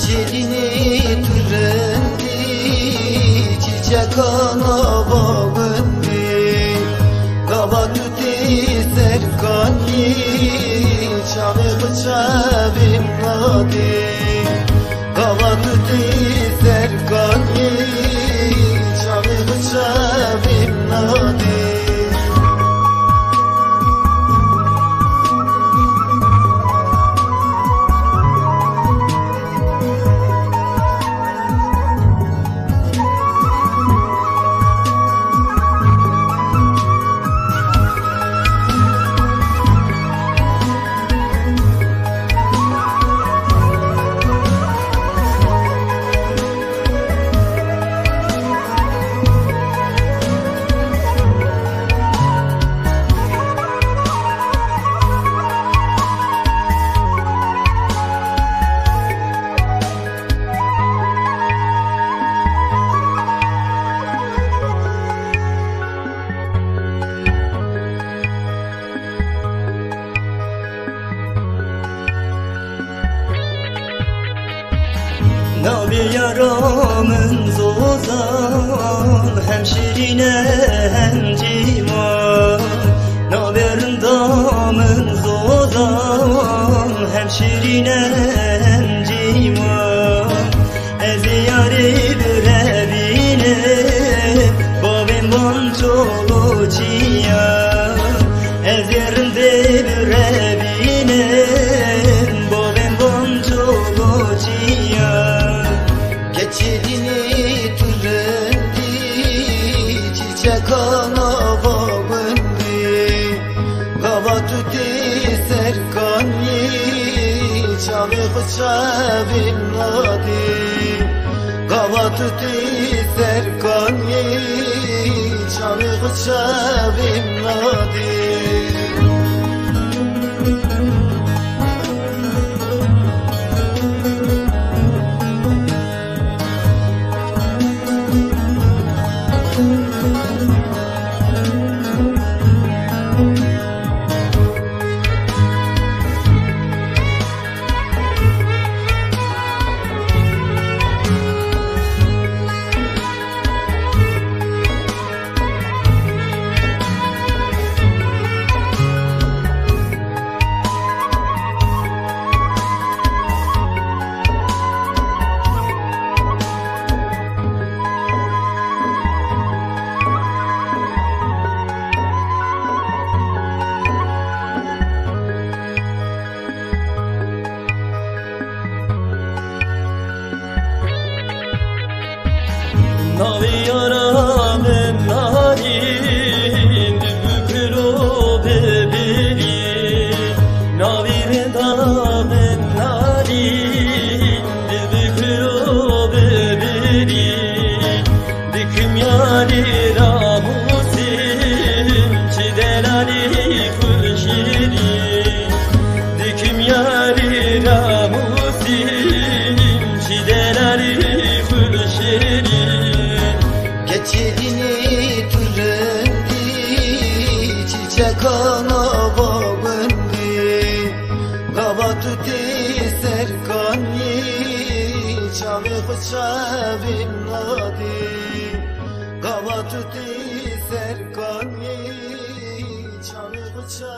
Geçidini türendi, çiçek ana bağındı. Kaba tuti serkanyi, çağı bıçağım nadı. Kaba tuti serkanyi, çağı bıçağım nadı. Nabi yaramın zozan, hem şirine hem civan. Nabi rındamın zozan, hem şirine hem civan. Ez yari bürevine, babim ban çolu ciyan. Ez yerinde bürevine, babim ban çolu ciyan. Geçidini türendi, çiçek ana bağındı. Kaba tuti serkanyi, çağı bıçağım nadı. Kaba tuti serkanyi, çağı bıçağım nadı. Navi yaramın narin, dübükro bebeli. Navi rındamın narin, dübükro bebeli. Diküm yari ramusim, çidelali kulşiri. Diküm yari ramusim, çidelali kulşiri. Geçidini türendi, çiçek ana bağındı. Kaba tuti serkanyi, çağı bıçağım nadı. Kaba tuti serkanyi, çağı bıçağım